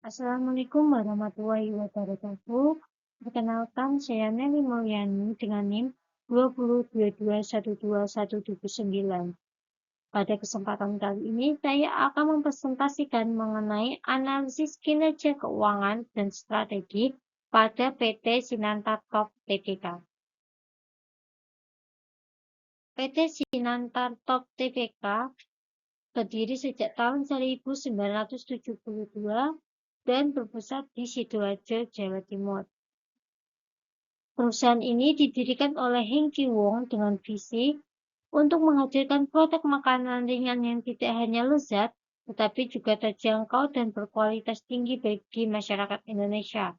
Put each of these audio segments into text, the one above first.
Assalamualaikum warahmatullahi wabarakatuh. Perkenalkan, saya Nelly Mulyani dengan NIM 2022121179. Pada kesempatan kali ini, saya akan mempresentasikan mengenai analisis kinerja keuangan dan strategi pada PT Sinanta Top Tbk. PT Sinanta Top Tbk berdiri sejak tahun 1972 dan berpusat di Sidoarjo, Jawa Timur. Perusahaan ini didirikan oleh Heng Ki Wong dengan visi untuk menghadirkan produk makanan ringan yang tidak hanya lezat, tetapi juga terjangkau dan berkualitas tinggi bagi masyarakat Indonesia.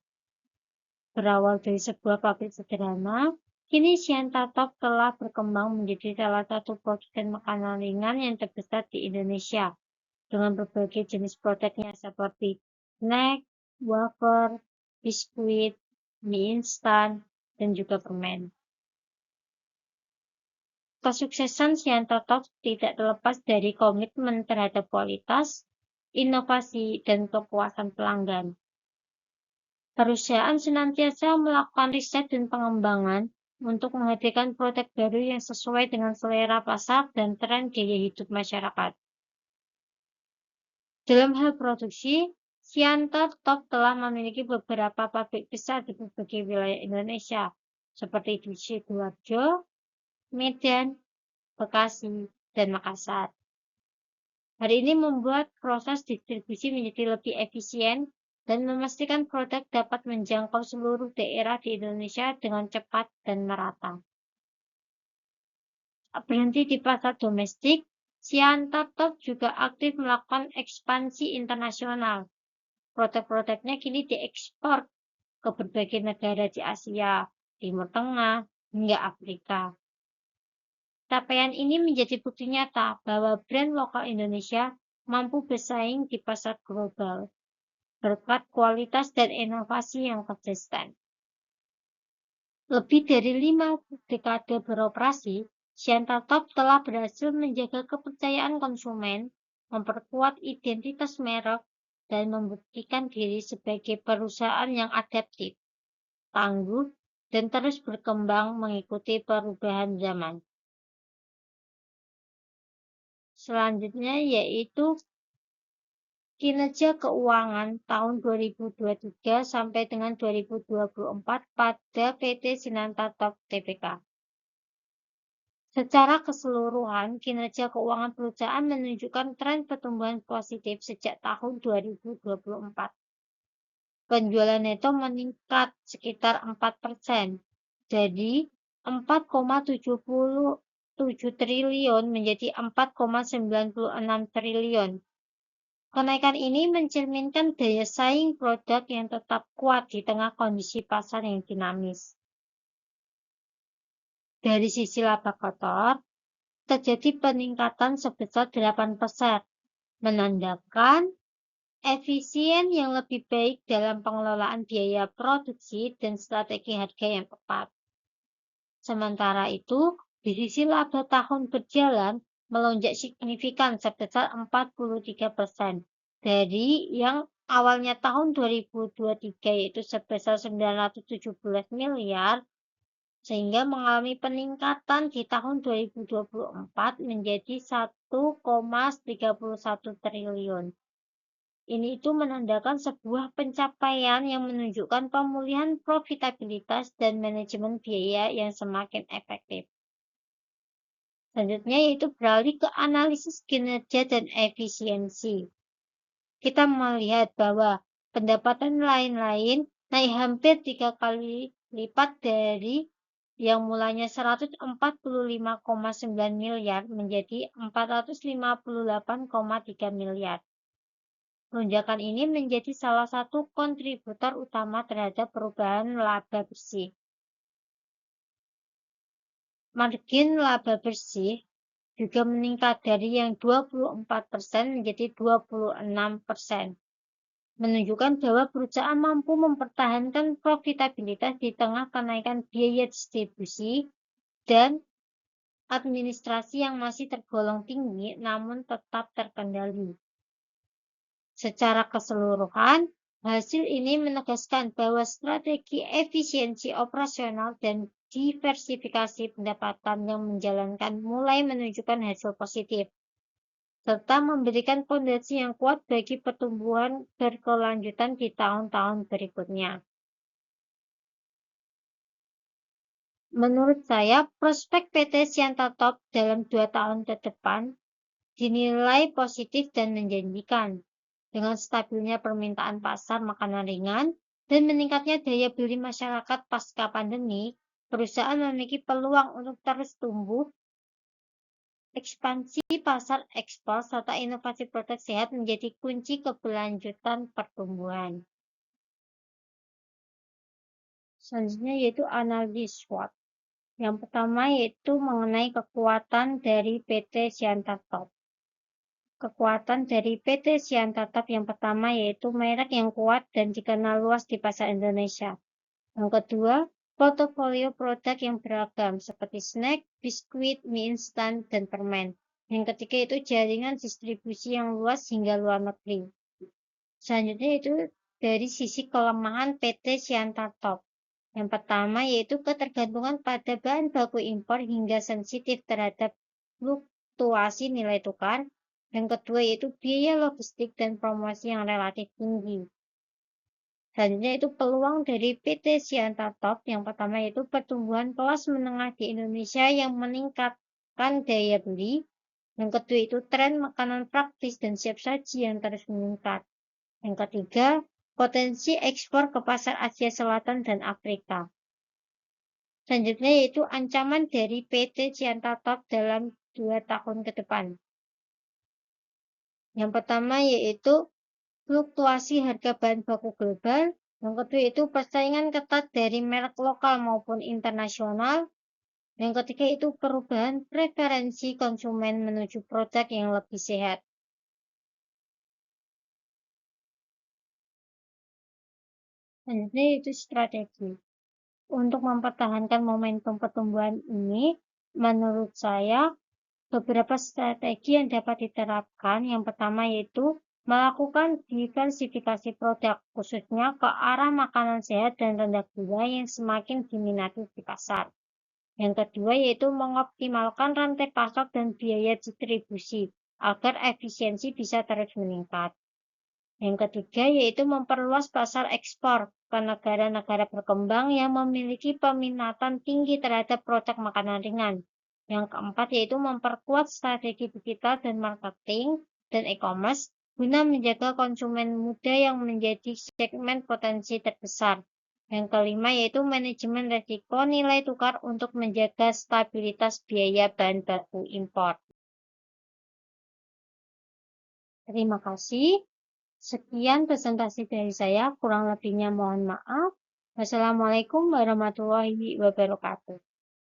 Berawal dari sebuah pabrik sederhana, kini Sianta Top telah berkembang menjadi salah satu produsen makanan ringan yang terbesar di Indonesia, dengan berbagai jenis produknya seperti snack, wafer, biskuit, mie instan, dan juga permen. Kesuksesan Sianta Top tidak terlepas dari komitmen terhadap kualitas, inovasi, dan kepuasan pelanggan. Perusahaan senantiasa melakukan riset dan pengembangan untuk menghadirkan produk baru yang sesuai dengan selera pasar dan tren gaya hidup masyarakat. Dalam hal produksi, Sianta Top telah memiliki beberapa pabrik besar di berbagai wilayah Indonesia, seperti di Sidoarjo, Medan, Bekasi, dan Makassar. Hal ini membuat proses distribusi menjadi lebih efisien dan memastikan produk dapat menjangkau seluruh daerah di Indonesia dengan cepat dan merata. Berhenti di pasar domestik, Sianta Top juga aktif melakukan ekspansi internasional. Produk-produknya kini diekspor ke berbagai negara di Asia, Timur Tengah, hingga Afrika. Capaian ini menjadi bukti nyata bahwa brand lokal Indonesia mampu bersaing di pasar global berkat kualitas dan inovasi yang konsisten. Lebih dari 5 dekade beroperasi, Sianta Top telah berhasil menjaga kepercayaan konsumen, memperkuat identitas merek, dan membuktikan diri sebagai perusahaan yang adaptif, tangguh, dan terus berkembang mengikuti perubahan zaman. Selanjutnya yaitu kinerja keuangan tahun 2023 sampai dengan 2024 pada PT Sinanta Top Tbk. Secara keseluruhan, kinerja keuangan perusahaan menunjukkan tren pertumbuhan positif sejak tahun 2024. Penjualan neto meningkat sekitar 4%, jadi 4,77 triliun menjadi 4,96 triliun. Kenaikan ini mencerminkan daya saing produk yang tetap kuat di tengah kondisi pasar yang dinamis. Dari sisi laba kotor, terjadi peningkatan sebesar 8%, menandakan efisien yang lebih baik dalam pengelolaan biaya produksi dan strategi harga yang tepat. Sementara itu, di sisi laba tahun berjalan melonjak signifikan sebesar 43%, dari yang awalnya tahun 2023 yaitu sebesar 917 miliar, sehingga mengalami peningkatan di tahun 2024 menjadi 1,31 triliun. Ini itu menandakan sebuah pencapaian yang menunjukkan pemulihan profitabilitas dan manajemen biaya yang semakin efektif. Selanjutnya yaitu beralih ke analisis kinerja dan efisiensi. Kita melihat bahwa pendapatan lain-lain naik hampir 3 kali lipat dari yang mulanya 145,9 miliar menjadi 458,3 miliar. Lonjakan ini menjadi salah satu kontributor utama terhadap perubahan laba bersih. Margin laba bersih juga meningkat dari yang 24% menjadi 26%, menunjukkan bahwa perusahaan mampu mempertahankan profitabilitas di tengah kenaikan biaya distribusi dan administrasi yang masih tergolong tinggi namun tetap terkendali. Secara keseluruhan, Hasil ini menegaskan bahwa strategi efisiensi operasional dan diversifikasi pendapatan yang menjalankan mulai menunjukkan hasil positif, serta memberikan fondasi yang kuat bagi pertumbuhan berkelanjutan di tahun-tahun berikutnya. Menurut saya, prospek PT Sianta Top dalam 2 tahun ke depan dinilai positif dan menjanjikan. Dengan stabilnya permintaan pasar makanan ringan dan meningkatnya daya beli masyarakat pasca pandemi, perusahaan memiliki peluang untuk terus tumbuh. Ekspansi pasar ekspor serta inovasi produk sehat menjadi kunci keberlanjutan pertumbuhan. Selanjutnya yaitu analisis SWOT. Yang pertama yaitu mengenai kekuatan dari PT Sianta Top. Kekuatan dari PT Sianta Top yang pertama yaitu merek yang kuat dan dikenal luas di pasar Indonesia. Yang kedua, portofolio produk yang beragam seperti snack, biskuit, mie instan, dan permen. Yang ketiga itu jaringan distribusi yang luas hingga luar negeri. Selanjutnya itu dari sisi kelemahan PT Sianta Top. Yang pertama yaitu ketergantungan pada bahan baku impor hingga sensitif terhadap fluktuasi nilai tukar. Yang kedua yaitu biaya logistik dan promosi yang relatif tinggi. Selanjutnya itu peluang dari PT Sianta Top. Yang pertama yaitu pertumbuhan kelas menengah di Indonesia yang meningkatkan daya beli. Yang kedua itu tren makanan praktis dan siap saji yang terus meningkat. Yang ketiga, potensi ekspor ke pasar Asia Selatan dan Afrika. Selanjutnya yaitu ancaman dari PT Sianta Top dalam 2 tahun ke depan. Yang pertama yaitu fluktuasi harga bahan baku global. Yang kedua itu persaingan ketat dari merek lokal maupun internasional. Yang ketiga itu perubahan preferensi konsumen menuju produk yang lebih sehat. Selanjutnya itu strategi. Untuk mempertahankan momentum pertumbuhan ini, menurut saya beberapa strategi yang dapat diterapkan. Yang pertama yaitu melakukan diversifikasi produk, khususnya ke arah makanan sehat dan rendah gula yang semakin diminati di pasar. Yang kedua yaitu mengoptimalkan rantai pasok dan biaya distribusi agar efisiensi bisa terus meningkat. Yang ketiga yaitu memperluas pasar ekspor ke negara-negara berkembang yang memiliki peminatan tinggi terhadap produk makanan ringan. Yang keempat yaitu memperkuat strategi digital dan marketing dan e-commerce guna menjaga konsumen muda yang menjadi segmen potensi terbesar. Yang kelima yaitu manajemen risiko nilai tukar untuk menjaga stabilitas biaya bahan baku impor. Terima kasih. Sekian presentasi dari saya, kurang lebihnya mohon maaf. Wassalamualaikum warahmatullahi wabarakatuh.